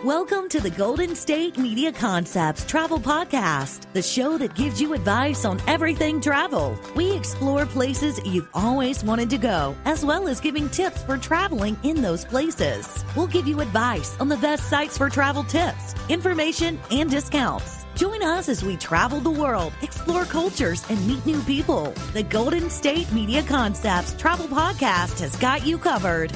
Welcome to the Golden State Media Concepts Travel Podcast, the show that gives you advice on everything travel. We explore places you've always wanted to go, as well as giving tips for traveling in those places. We'll give you advice on the best sites for travel tips, information, and discounts. Join us as we travel the world, explore cultures, and meet new people. The Golden State Media Concepts Travel Podcast has got you covered.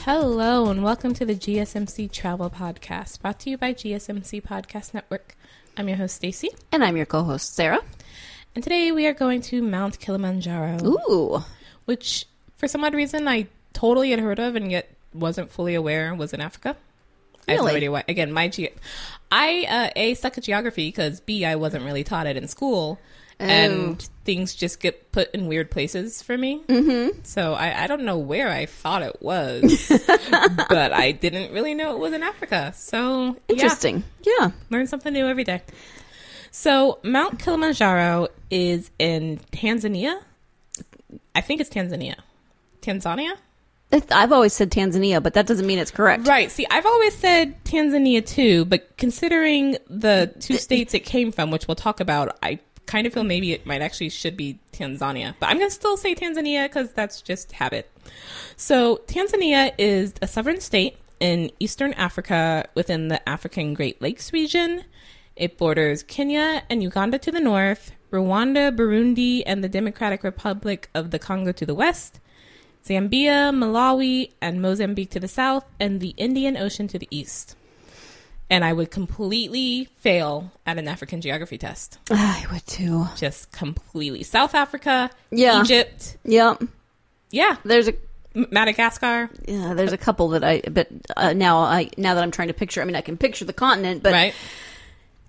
Hello and welcome to the GSMC Travel Podcast, brought to you by GSMC Podcast Network. I'm your host, Staci. And I'm your co-host, Sarah. And today we are going to Mount Kilimanjaro. Ooh. Which, for some odd reason, I totally had heard of and yet wasn't fully aware was in Africa. Really? I have no idea why. Again, I suck at geography because B, I wasn't really taught it in school. And things just get put in weird places for me. Mm-hmm. So I don't know where I thought it was, but I didn't really know it was in Africa. So interesting. Yeah. Learn something new every day. So Mount Kilimanjaro is in Tanzania. I think it's Tanzania. Tanzania? I've always said Tanzania, but that doesn't mean it's correct. Right. See, I've always said Tanzania too, but considering the two states it came from, which we'll talk about, I kind of feel maybe it might actually should be Tanzania, but I'm going to still say Tanzania because that's just habit. So Tanzania is a sovereign state in Eastern Africa within the African Great Lakes region. It borders Kenya and Uganda to the north, Rwanda, Burundi, and the Democratic Republic of the Congo to the west, Zambia, Malawi, and Mozambique to the south, and the Indian Ocean to the east. And I would completely fail at an African geography test. I would too. Just completely. South Africa, yeah. Egypt. Yep. Yeah. There's Madagascar. Yeah, there's a couple that now that I'm trying to picture, I mean, I can picture the continent, but right.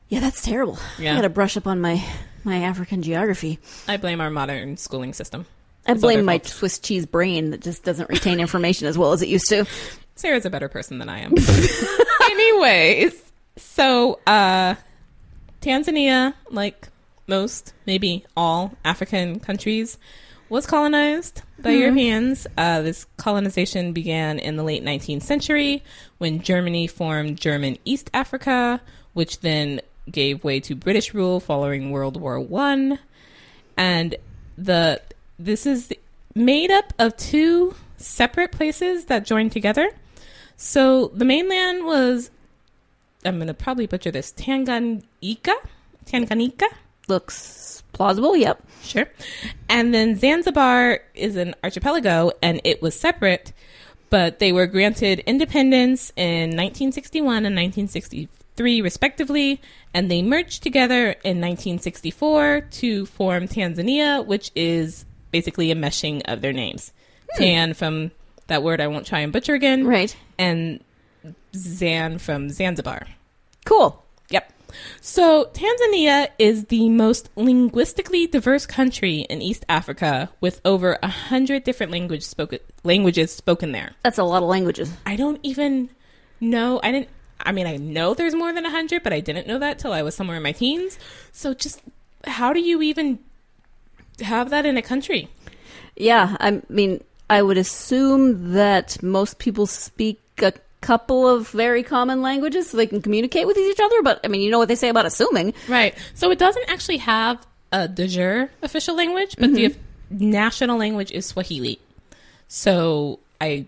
Yeah, that's terrible. Yeah. I got to brush up on my African geography. I blame our modern schooling system. I blame my Swiss cheese brain that just doesn't retain information as well as it used to. Sarah's a better person than I am. Anyways, so Tanzania, like most, maybe all African countries, was colonized by Europeans. This colonization began in the late 19th century when Germany formed German East Africa, which then gave way to British rule following World War I. And this is made up of two separate places that joined together. So the mainland was, I'm going to probably butcher this, Tanganyika? Looks plausible, yep. Sure. And then Zanzibar is an archipelago, and it was separate, but they were granted independence in 1961 and 1963, respectively, and they merged together in 1964 to form Tanzania, which is basically a meshing of their names. Tan from that word I won't try and butcher again. Right. And Zan from Zanzibar. Cool. Yep. So Tanzania is the most linguistically diverse country in East Africa with over 100 different languages spoken there. That's a lot of languages. I don't even know. I know there's more than 100, but I didn't know that till I was somewhere in my teens. So just how do you even have that in a country? Yeah, I mean, I would assume that most people speak a couple of very common languages so they can communicate with each other, but I mean, you know what they say about assuming. Right. So it doesn't actually have a de jure official language, but the national language is Swahili. So I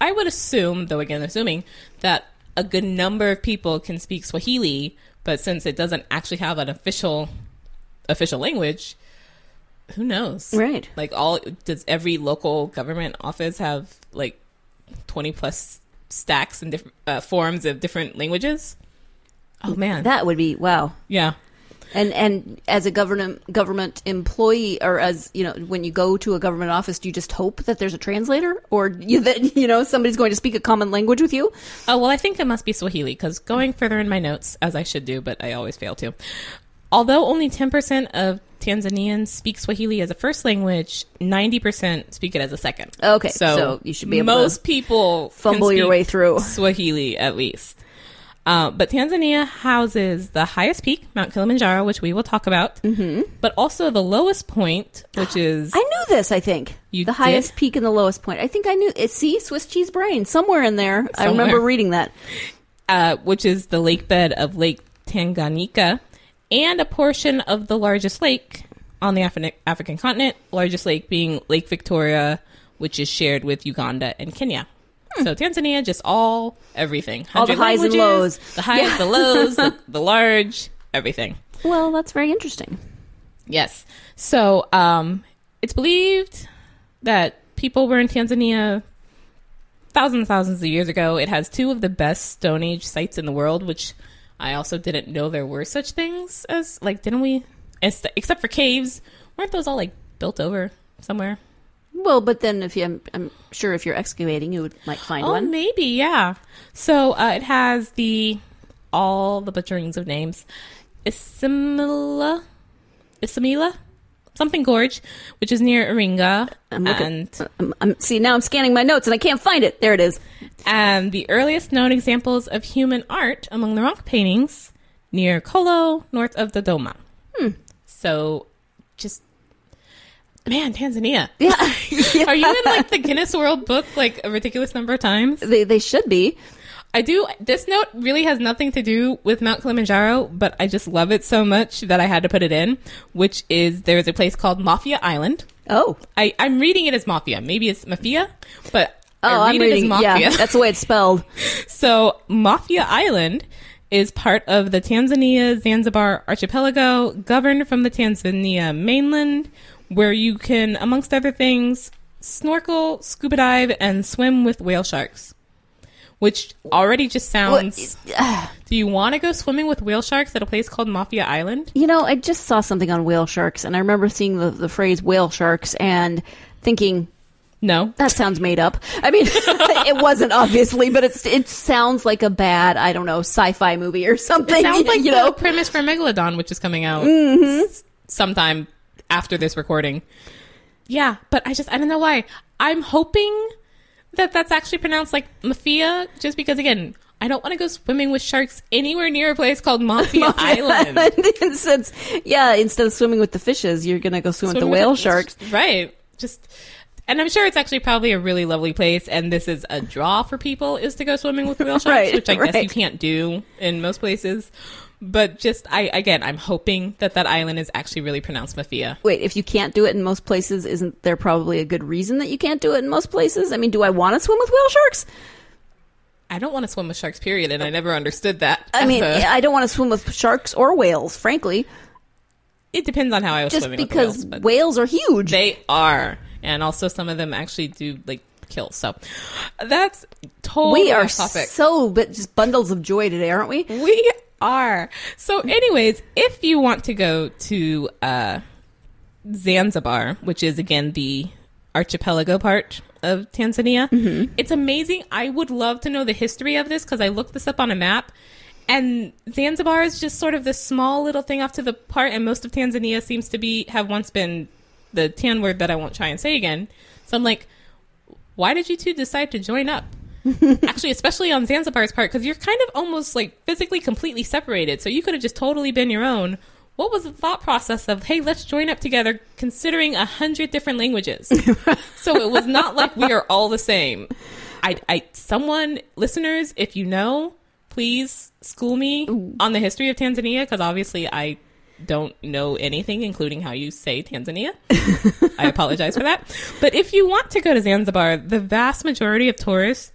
would assume, though again assuming, that a good number of people can speak Swahili, but since it doesn't actually have an official language, who knows? Right. Like, does every local government office have like 20 plus stacks and different forms of different languages? Oh man, that would be wow. Yeah. And as a government employee, or as, when you go to a government office, do you just hope that there's a translator, or that somebody's going to speak a common language with you? Oh, well, I think it must be Swahili, because going further in my notes, as I should do, but I always fail to. Although only 10% of Tanzanians speak Swahili as a first language, 90% speak it as a second. Okay, so you should be able most people fumble your way through Swahili at least. But Tanzania houses the highest peak, Mount Kilimanjaro, which we will talk about, but also the lowest point, which is... I knew this, I think. The highest peak and the lowest point. I think I knew it. See, Swiss cheese brain, somewhere in there. I remember reading that. Which is the lake bed of Lake Tanganyika, and a portion of the largest lake on the African continent, largest lake being Lake Victoria, which is shared with Uganda and Kenya. So Tanzania, just everything. All the highs and lows. The highs, the lows, the large, everything. Well, that's very interesting. Yes. So it's believed that people were in Tanzania thousands of years ago. It has two of the best Stone Age sites in the world, which I also didn't know there were such things as, didn't we? Except for caves. Weren't those all, built over somewhere? Well, but then I'm sure if you're excavating, you might find one. Oh, maybe, yeah. So it has all the butcherings of names. Isimila, something gorge, which is near Iringa. Now I'm scanning my notes and I can't find it. There it is. And the earliest known examples of human art among the rock paintings near Kolo, north of Dodoma. So, man, Tanzania. Yeah. Are you in the Guinness World Book a ridiculous number of times? They should be. I do. This note really has nothing to do with Mount Kilimanjaro, but I just love it so much that I had to put it in, which is there's a place called Mafia Island. Oh. I'm reading it as Mafia. Maybe it's Mafia, but I'm reading it as Mafia. Yeah, that's the way it's spelled. So Mafia Island is part of the Tanzania-Zanzibar archipelago, governed from the Tanzania mainland, where you can, amongst other things, snorkel, scuba dive, and swim with whale sharks. Which already just sounds... Do you want to go swimming with whale sharks at a place called Mafia Island? I just saw something on whale sharks, and I remember seeing the phrase whale sharks and thinking... No. That sounds made up. I mean, it wasn't, obviously, but it sounds like a bad, I don't know, sci-fi movie or something. It sounds like the premise for Megalodon, which is coming out sometime after this recording. Yeah, but I don't know why. I'm hoping that that's actually pronounced like Mafia, just because, again, I don't want to go swimming with sharks anywhere near a place called Mafia Island. Instead of swimming with the fishes, you're going to go swim with the whale sharks. Right. And I'm sure it's actually probably a really lovely place, and this is a draw for people, is to go swimming with whale sharks, which I guess you can't do in most places. But I'm hoping that island is actually really pronounced Mafia. Wait, if you can't do it in most places, isn't there probably a good reason that you can't do it in most places? I mean, do I want to swim with whale sharks? I don't want to swim with sharks, period, and I never understood that. I don't want to swim with sharks or whales, frankly. It depends on how I was swimming with whales. Just because whales are huge. They are. And also some of them actually do, kill. So that's totally off topic. But just bundles of joy today, aren't we? We are. So anyways, if you want to go to Zanzibar, which is, again, the archipelago part of Tanzania, it's amazing. I would love to know the history of this, because I looked this up on a map. And Zanzibar is just sort of this small little thing off to the part, and most of Tanzania seems to have once been the Tan word that I won't try and say again. So I'm like, why did you two decide to join up? Actually, especially on Zanzibar's part, because you're kind of almost physically completely separated. So you could have just totally been your own. What was the thought process of, hey, let's join up together, considering 100 different languages? So it was not like we are all the same. Listeners, if you know, please school me on the history of Tanzania, because obviously I don't know anything, including how you say Tanzania. I apologize for that. But if you want to go to Zanzibar, the vast majority of tourists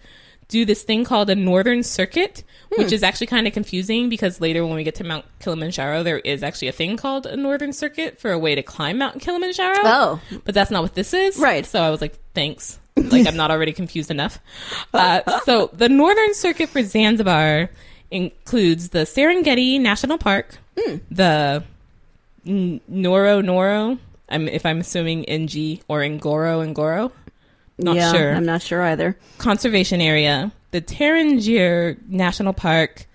do this thing called a northern circuit, which is actually kind of confusing, because later when we get to Mount Kilimanjaro, there is actually a thing called a northern circuit for a way to climb Mount Kilimanjaro. Oh. But that's not what this is. Right. So I was like, thanks. I'm not already confused enough. So the northern circuit for Zanzibar includes the Serengeti National Park, the Noro. If I'm assuming NG or Ngoro. Not sure. I'm not sure either. Conservation area, the Tarangire National Park,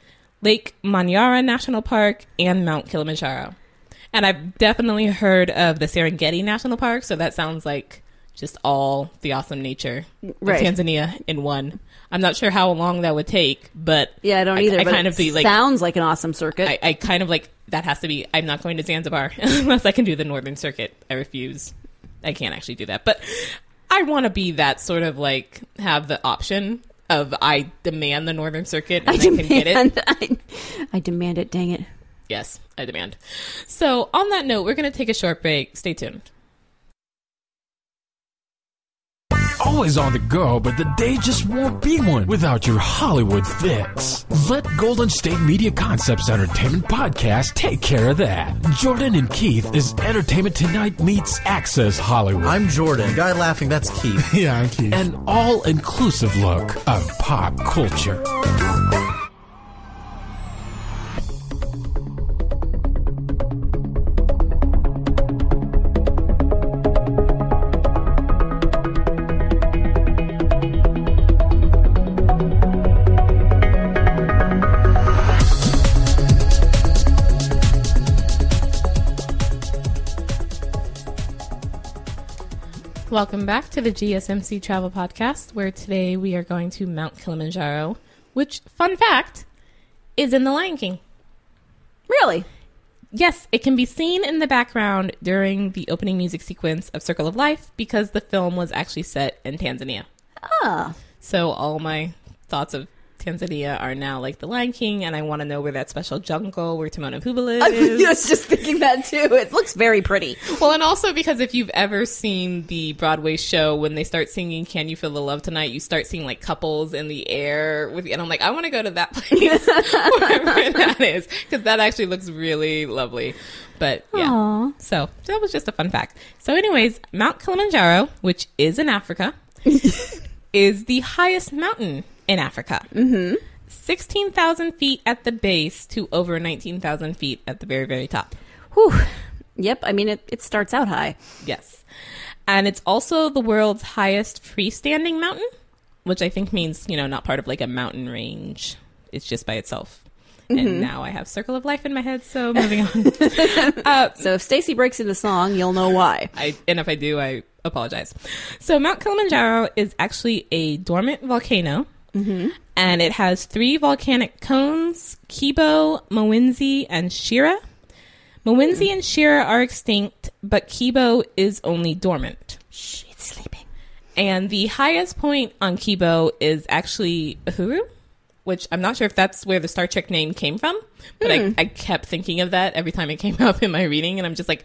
Lake Manyara National Park, and Mount Kilimanjaro. And I've definitely heard of the Serengeti National Park, so that sounds like just all the awesome nature of Tanzania in one. I'm not sure how long that would take, but yeah, I don't either. I but kind of be like, sounds like an awesome circuit. I kind of like that has to be. I'm not going to Zanzibar unless I can do the Northern Circuit. I refuse. I can't actually do that, but I want to be that sort of like have the option of I demand the Northern Circuit and I can get it. I demand it. Dang it. Yes, I demand. So on that note, we're going to take a short break. Stay tuned. Always on the go, but the day just won't be one without your Hollywood fix. Let Golden State Media Concepts Entertainment Podcast take care of that. Jordan and Keith is Entertainment Tonight meets Access Hollywood. I'm Jordan. The guy laughing, that's Keith. Yeah, I'm Keith. An all-inclusive look of pop culture. Welcome back to the GSMC Travel Podcast, where today we are going to Mount Kilimanjaro, which, fun fact, is in The Lion King. Really? Yes, it can be seen in the background during the opening music sequence of Circle of Life because the film was actually set in Tanzania. Ah. So all my thoughts of Tanzania are now like The Lion King, and I want to know where that special jungle where Timon and Pumbaa live is. I was just thinking that too. It looks very pretty. Well, and also because if you've ever seen the Broadway show, when they start singing Can You Feel the Love Tonight, you start seeing like couples in the air with, and I'm like, I want to go to that place, wherever that is, because that actually looks really lovely. But yeah, Aww. So that was just a fun fact. So anyways, Mount Kilimanjaro, which is in Africa, is the highest mountain in Africa. 16,000 feet at the base to over 19,000 feet at the very, very top. Whew. Yep. I mean, it starts out high. Yes. And it's also the world's highest freestanding mountain, which I think means, not part of like a mountain range. It's just by itself. And now I have Circle of Life in my head, so moving on. So if Staci breaks into song, you'll know why. And if I do, I apologize. So Mount Kilimanjaro is actually a dormant volcano. And it has 3 volcanic cones, Kibo, Mwenzi, and Shira. Mwenzi and Shira are extinct, but Kibo is only dormant. Shh, it's sleeping. And the highest point on Kibo is actually Uhuru, which I'm not sure if that's where the Star Trek name came from, but I kept thinking of that every time it came up in my reading, and I'm just like,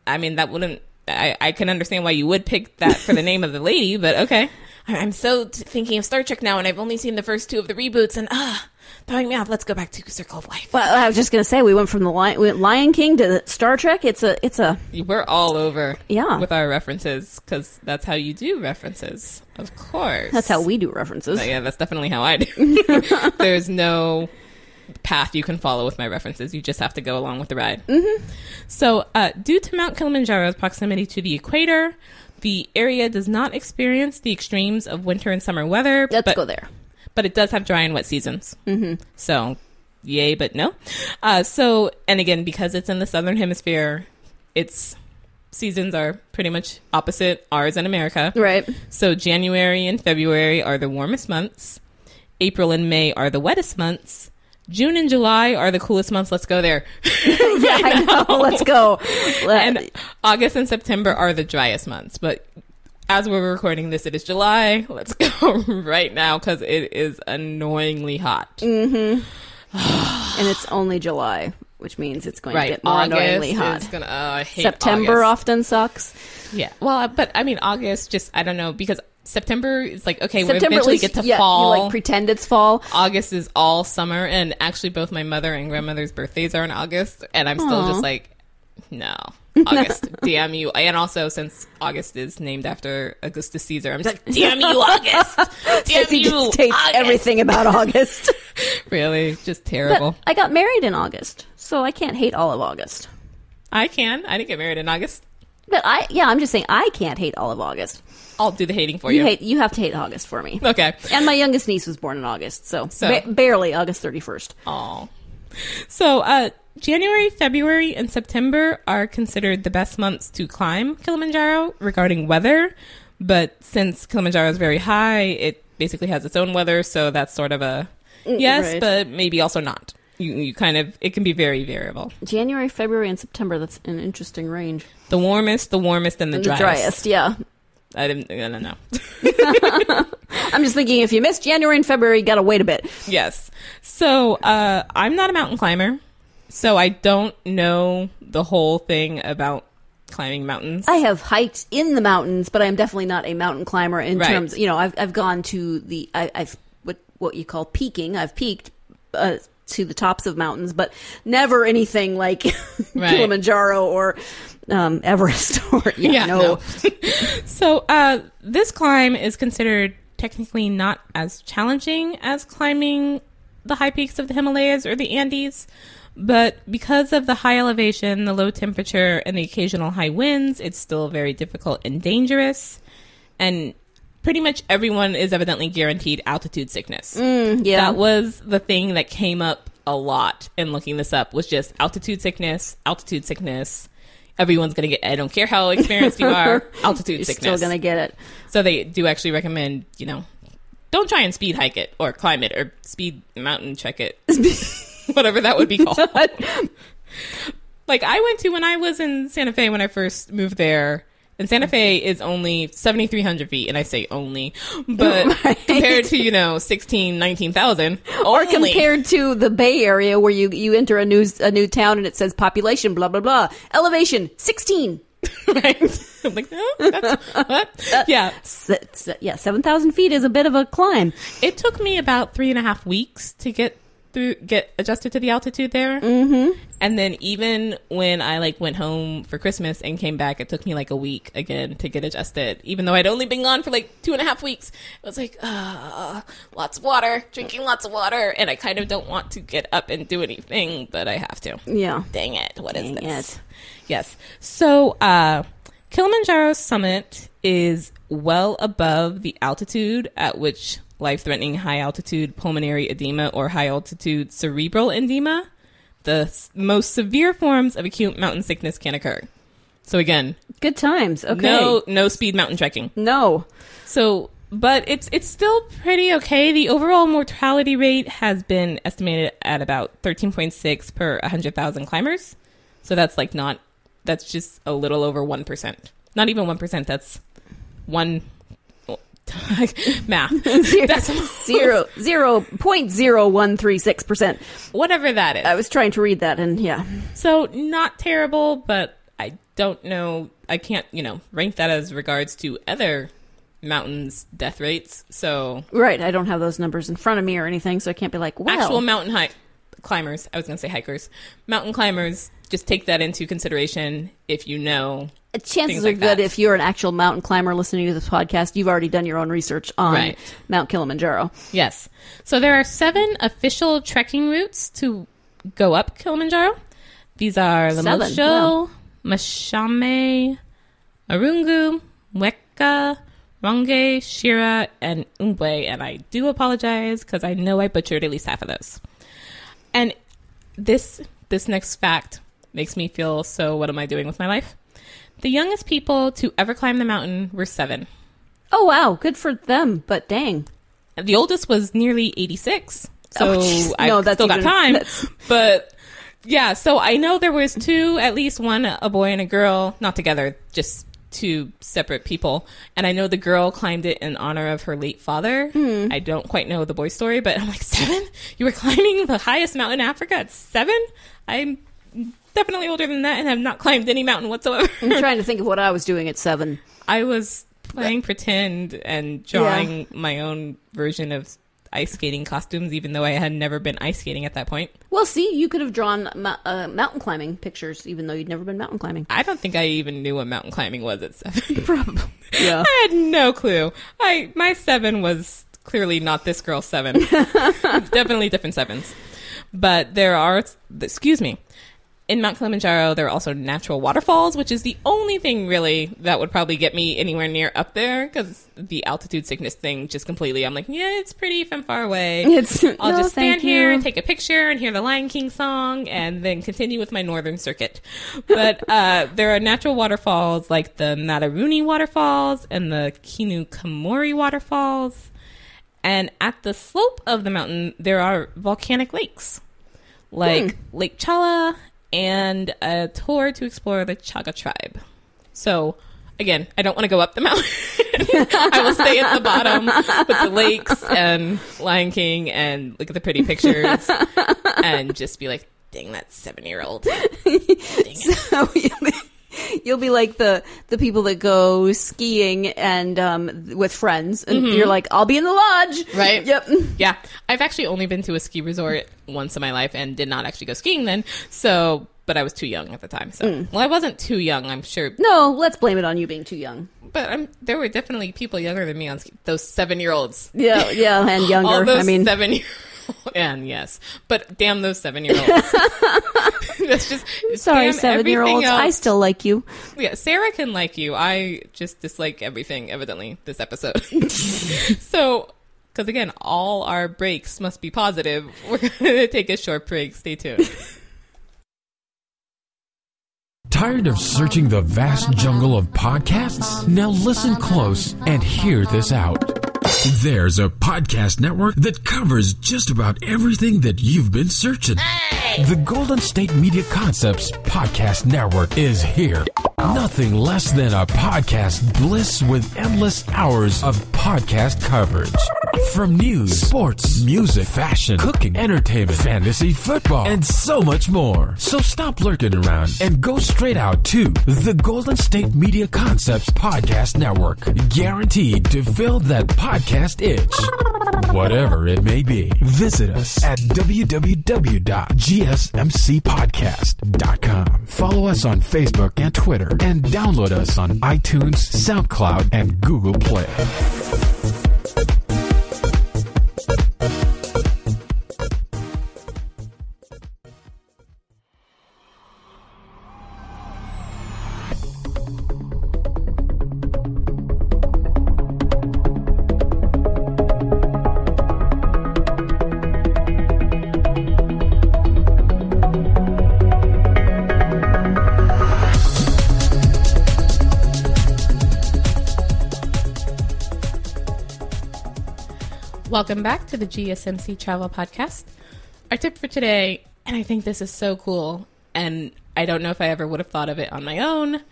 I mean, that wouldn't... I can understand why you would pick that for the name of the lady, but okay. I'm so thinking of Star Trek now, and I've only seen the first 2 of the reboots, and throwing me off. Let's go back to Circle of Life. Well, I was just going to say, we went from the Lion King to Star Trek. It's a. We're all over. Yeah. With our references, because that's how you do references, of course. That's how we do references. Yeah, that's definitely how I do. There's no path you can follow with my references. You just have to go along with the ride. So, due to Mount Kilimanjaro's proximity to the equator, the area does not experience the extremes of winter and summer weather. Let's go there. But it does have dry and wet seasons. So, yay, but no. And again, because it's in the southern hemisphere, its seasons are pretty much opposite ours in America. Right. So January and February are the warmest months. April and May are the wettest months. June and July are the coolest months. Let's go there. Yeah, I know. Let's go. And August and September are the driest months. But as we're recording this, it is July. Let's go right now because it is annoyingly hot. And it's only July, which means it's going to get more August annoyingly hot. Is gonna, I hate September August. Often sucks. Yeah. Well, but I mean, August just, I don't know, because September is like, okay, September, we eventually get to fall. You like pretend it's fall. August is all summer, and actually both my mother and grandmother's birthdays are in August, and I'm still just like, no, August, damn you. And also, since August is named after Augustus Caesar, I'm just like, damn you, August! Damn He you, just hates August! everything about August. Really, just terrible. But I got married in August, so I can't hate all of August. I can. I didn't get married in August. But I'm just saying I can't hate all of August. I'll do the hating for you. You have to hate August for me. Okay. And my youngest niece was born in August, so barely August 31st. Oh. So, January, February, and September are considered the best months to climb Kilimanjaro regarding weather. But since Kilimanjaro is very high, it basically has its own weather, so that's sort of a yes, right. But maybe also not. You kind of, it can be very variable. January, February, and September, that's an interesting range. The warmest, and the driest. The driest, yeah. I don't know. I'm just thinking if you missed January and February, you gotta wait a bit. Yes. So, I'm not a mountain climber, so I don't know the whole thing about climbing mountains. I have hiked in the mountains, but I'm definitely not a mountain climber in Right. terms, I've gone to I've what you call peaking. I've peaked to the tops of mountains, but never anything like Right. Kilimanjaro or Everest or no. So this climb is considered technically not as challenging as climbing the high peaks of the Himalayas or the Andes, but because of the high elevation, the low temperature, and the occasional high winds, it's still very difficult and dangerous. And pretty much everyone is evidently guaranteed altitude sickness. Yeah. That was the thing that came up a lot in looking this up, was just altitude sickness. Everyone's going to get, I don't care how experienced you are, altitude You're sickness. still going to get it. So they do actually recommend, don't try and speed hike it or climb it or speed mountain trek it. Whatever that would be called. Like I went to when I was in Santa Fe when I first moved there. And Santa Fe is only 7,300 feet, and I say only, but Right. compared to 16, 19,000, Or compared to the Bay Area where you enter a new town and it says population blah blah blah, elevation 16. right? I'm like, no, that's what? Yeah, 7,000 feet is a bit of a climb. it took me about 3.5 weeks to get adjusted to the altitude there. Mm-hmm. And then even when I went home for Christmas and came back, it took me a week again to get adjusted. Even though I'd only been gone for 2.5 weeks, it was lots of water, drinking lots of water, and I kind of don't want to get up and do anything, but I have to. Yeah. Dang it! What is Dang this? it. Yes. So Kilimanjaro summit is well above the altitude at which life-threatening high-altitude pulmonary edema or high-altitude cerebral edema, the most severe forms of acute mountain sickness, can occur. So again, Good times. Okay. no speed mountain trekking. No. So, but it's still pretty okay. The overall mortality rate has been estimated at about 13.6 per 100,000 climbers. So that's that's just a little over 1%. Not even 1%. That's one. Math. 0.0136%. Whatever that is. I was trying to read that, and yeah. So not terrible, but I don't know. I can't, rank that as regards to other mountains' death rates. So Right, I don't have those numbers in front of me or anything, so I can't be like, well. actual mountain climbers, I was going to say hikers, mountain climbers, just take that into consideration if you know. Chances like are good that. if you're an actual mountain climber listening to this podcast, you've already done your own research on Right. Mount Kilimanjaro. Yes. So there are 7 official trekking routes to go up Kilimanjaro. These are Lemosho, Wow. Mashame, Arungu, Weka, Ronge, Shira, and Umbwe. And I do apologize because I know I butchered at least half of those. And this next fact makes me feel, so what am I doing with my life? The youngest people to ever climb the mountain were 7. Oh, wow. Good for them, but dang. The oldest was nearly 86. So Oh, jeez. I No, that's still got even- time. that's- But yeah, so I know there was 2, at least one, a boy and a girl, not together, just 2 separate people. And I know the girl climbed it in honor of her late father. I don't quite know the boy's story, but I'm like, 7? You were climbing the highest mountain in Africa at 7? I'm definitely older than that and have not climbed any mountain whatsoever. I'm trying to think of what I was doing at 7. I was playing pretend and drawing my own version of ice skating costumes, even though I had never been ice skating at that point. Well, see, you could have drawn mountain climbing pictures, even though you'd never been mountain climbing. I don't think I even knew what mountain climbing was at 7. Probably. Yeah. I had no clue. My 7 was clearly not this girl's 7. Definitely different 7s. But there are, in Mount Kilimanjaro, there are also natural waterfalls, which is the only thing really that would probably get me anywhere near up there, because the altitude sickness thing just completely, I'm like, yeah, it's pretty from far away. I'll just stand here and take a picture and hear the Lion King song and then continue with my northern circuit. But there are natural waterfalls like the Mataruni waterfalls and the Kinukamori waterfalls. And at the slope of the mountain, there are volcanic lakes like Lake Chala, and a tour to explore the Chaga tribe. So, again, I don't want to go up the mountain. I will stay at the bottom with the lakes and Lion King and look at the pretty pictures and just be like, dang, that 7-year-old. Dang it. So you'll be like the people that go skiing and with friends, and you're like, I'll be in the lodge. Right? Yep. Yeah. I've actually only been to a ski resort once in my life and did not actually go skiing then. So, but I was too young at the time. So, well, I wasn't too young, I'm sure. No, let's blame it on you being too young. But there were definitely people younger than me on ski. Those 7-year-olds. Yeah, and younger. All those I mean, 7-year-olds. And yes, but damn those 7-year-olds. That's just sorry, 7-year-olds. I still like you. Yeah, Sarah can like you. I just dislike everything, evidently, this episode. So, because again, all our breaks must be positive. We're going to take a short break. Stay tuned. Tired of searching the vast jungle of podcasts? Now listen close and hear this out. There's a podcast network that covers just about everything that you've been searching. Hey! The Golden State Media Concepts Podcast Network is here. Nothing less than a podcast bliss with endless hours of podcast coverage. From news, sports, music, fashion, cooking, entertainment, fantasy, football, and so much more. So stop lurking around and go straight out to the Golden State Media Concepts Podcast Network. Guaranteed to fill that podcast itch. Whatever it may be. Visit us at www.gsmcpodcast.com. Follow us on Facebook and Twitter, and download us on iTunes, SoundCloud, and Google Play. Welcome back to the GSMC Travel Podcast. Our tip for today, and I think this is so cool, and I don't know if I ever would have thought of it on my own,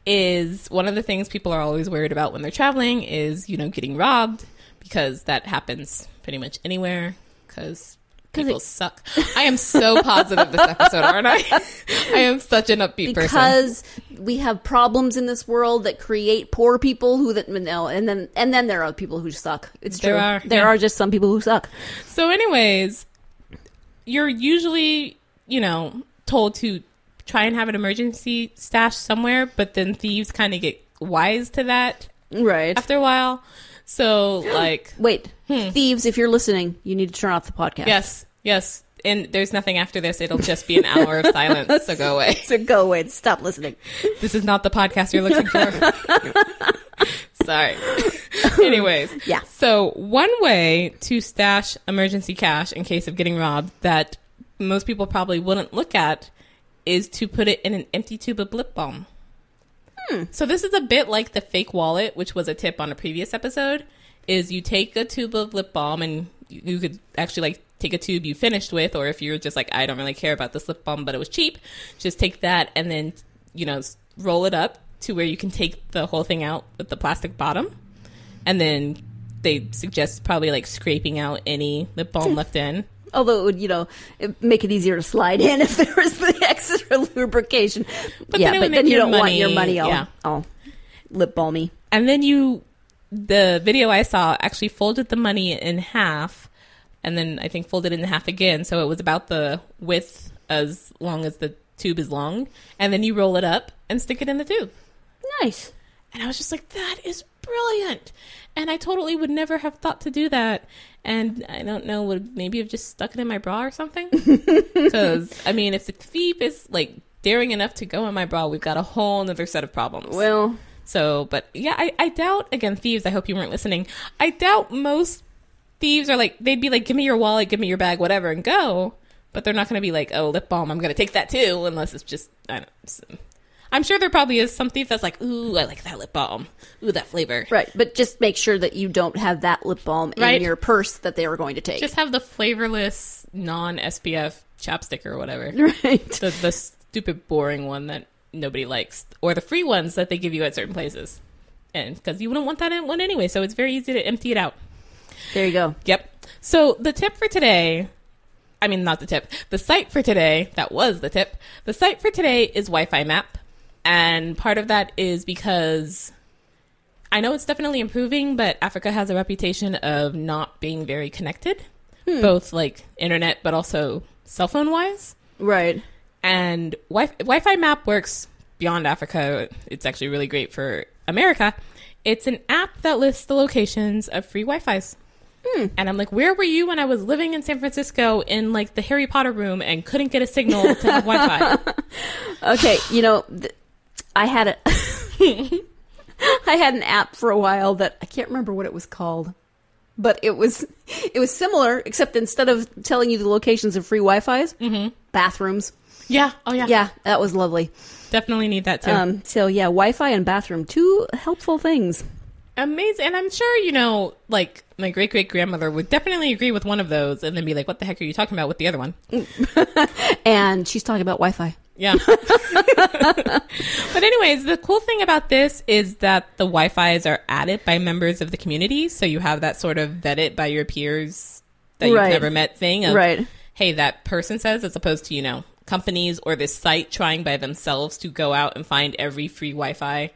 is one of the things people are always worried about when they're traveling is, getting robbed, because that happens pretty much anywhere, because people suck. I am so positive this episode, aren't I? I am such an upbeat person. Because we have problems in this world that create poor people and then there are people who suck. It's true. There are just some people who suck. So anyways, you're usually, told to try and have an emergency stash somewhere, but then thieves kind of get wise to that right after a while. So, wait, thieves, if you're listening, you need to turn off the podcast. Yes. And there's nothing after this. It'll just be an hour of silence, so go away. So go away. Stop listening. This is not the podcast you're looking for. Sorry. Anyways. Yeah. So, one way to stash emergency cash in case of getting robbed that most people probably wouldn't look at is to put it in an empty tube of lip balm. So this is a bit like the fake wallet, which was a tip on a previous episode, is you take a tube of lip balm, and you could actually take a tube you finished with, or if you're just I don't really care about this lip balm, but it was cheap, just take that and then, roll it up to where you can take the whole thing out with the plastic bottom. And then they suggest probably scraping out any lip balm left in. Although it would, make it easier to slide in if there was the extra lubrication. But then you don't want your money all lip balmy. And then the video I saw actually folded the money in half, and then I think folded it in half again, so it was about the width as long as the tube is long. And then you roll it up and stick it in the tube. Nice. And I was just like, that is brilliant. And I totally would never have thought to do that. And I don't know, would maybe have just stuck it in my bra or something? Because, I mean, if the thief is, like, daring enough to go in my bra, we've got a whole other set of problems. Well... So, but yeah, I doubt, again, thieves, I hope you weren't listening. I doubt most thieves are like, they'd be like, give me your wallet, give me your bag, whatever, and go. But they're not going to be like, oh, lip balm, I'm going to take that too, unless it's just, I don't know. I'm sure there probably is some thief that's like, ooh, I like that lip balm. Ooh, that flavor. Right, but just make sure that you don't have that lip balm in your purse that they were going to take. Just have the flavorless, non-SPF chapstick or whatever. Right. The stupid, boring one that nobody likes, or the free ones that they give you at certain places, and because you wouldn't want that one anyway, so it's very easy to empty it out. There you go. Yep. So the tip for today, I mean, not the tip, the site for today, that was the tip. The site for today is Wi-Fi Map, and part of that is because I know it's definitely improving, but Africa has a reputation of not being very connected, both like internet but also cell phone wise. Right. And Wi-Fi Map works beyond Africa. It's actually really great for America. It's an app that lists the locations of free Wi-Fis. And I'm like, where were you when I was living in San Francisco in like the Harry Potter room and couldn't get a signal to have Wi-Fi? Okay, I had I had an app for a while that I can't remember what it was called. But it was similar, except instead of telling you the locations of free Wi-Fis, bathrooms. Yeah. Oh, yeah. Yeah, that was lovely. Definitely need that, too. So, yeah, Wi-Fi and bathroom, two helpful things. Amazing. And I'm sure, like, my great-great-grandmother would definitely agree with one of those and then be like, what the heck are you talking about with the other one? And she's talking about Wi-Fi. Yeah. But anyways, the cool thing about this is that the Wi-Fis are added by members of the community. So you have that sort of vetted by your peers that you've never met thing of, hey, that person says, as opposed to, companies or this site trying by themselves to go out and find every free Wi-Fi,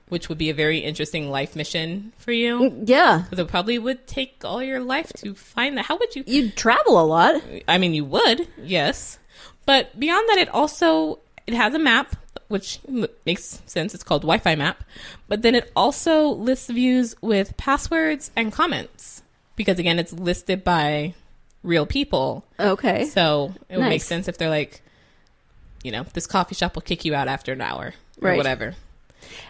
which would be a very interesting life mission for you. Yeah. Because it probably would take all your life to find that. How would you? You'd travel a lot. I mean, you would, yes. But beyond that, it has a map, which makes sense. It's called Wi-Fi Map. But then it also lists views with passwords and comments. Because, again, it's listed by real people. Okay. So it would make sense if they're like, this coffee shop will kick you out after an hour or whatever.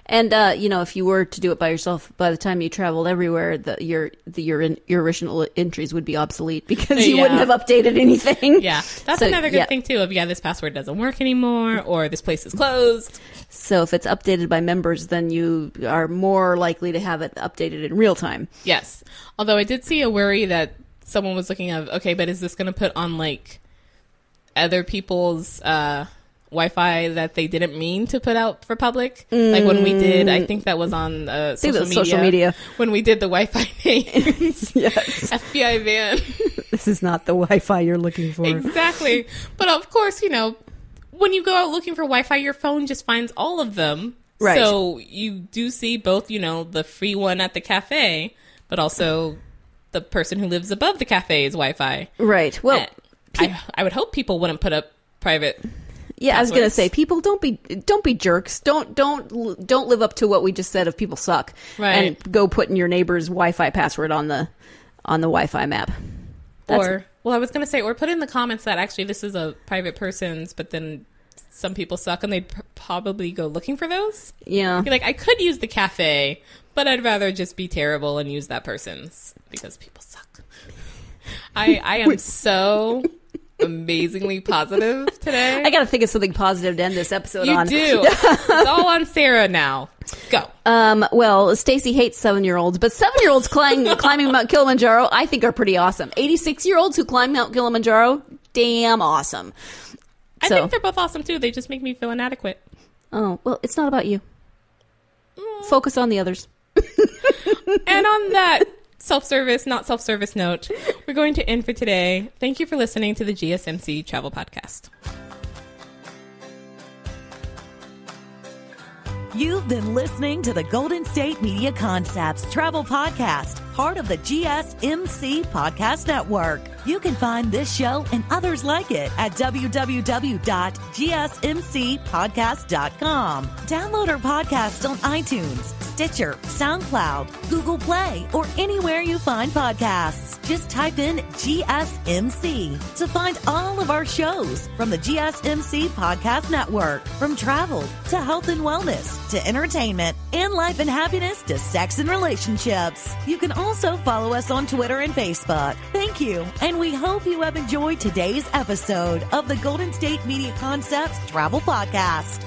And, if you were to do it by yourself, by the time you traveled everywhere, your original entries would be obsolete because you wouldn't have updated anything. Yeah. That's another good thing, too, of, this password doesn't work anymore or this place is closed. So if it's updated by members, then you are more likely to have it updated in real time. Yes. Although I did see a worry that someone was looking at, okay, but is this going to put on, like, other people's Wi-Fi that they didn't mean to put out for public? Like when we did, I think that was on social media. When we did the Wi-Fi names. Yes. FBI van. This is not the Wi-Fi you're looking for. Exactly. But of course, when you go out looking for Wi-Fi, your phone just finds all of them. Right. So you do see both, the free one at the cafe, but also the person who lives above the cafe's Wi-Fi. Right. Well, I would hope people wouldn't put up private. Yeah, passwords. I was going to say, people don't be jerks. Don't live up to what we just said of people suck. Right. And go putting your neighbor's Wi-Fi password on the Wi-Fi map. I was going to say, or put in the comments that actually this is a private person's, but then some people suck and they'd probably go looking for those. Yeah. You're like, I could use the cafe, but I'd rather just be terrible and use that person's because people suck. I am so amazingly positive today. I gotta think of something positive to end this episode on. You do. It's all on Sarah now. Go. Well, Staci hates 7-year-olds, but 7-year-olds climbing Mount Kilimanjaro, I think, are pretty awesome. 86-year-olds who climb Mount Kilimanjaro, damn awesome. I think they're both awesome too. They just make me feel inadequate. Oh, well, it's not about you. Focus on the others. And on that not self-service note, we're going to end for today. Thank you for listening to the GSMC Travel Podcast. You've been listening to the Golden State Media Concepts Travel Podcast. part of the GSMC Podcast Network. You can find this show and others like it at www.gsmcpodcast.com. Download our podcast on iTunes, Stitcher, SoundCloud, Google Play, or anywhere you find podcasts. Just type in GSMC to find all of our shows from the GSMC Podcast Network. From travel to health and wellness to entertainment and life and happiness to sex and relationships. You can also follow us on Twitter and Facebook. Thank you, and we hope you have enjoyed today's episode of the Golden State Media Concepts Travel Podcast.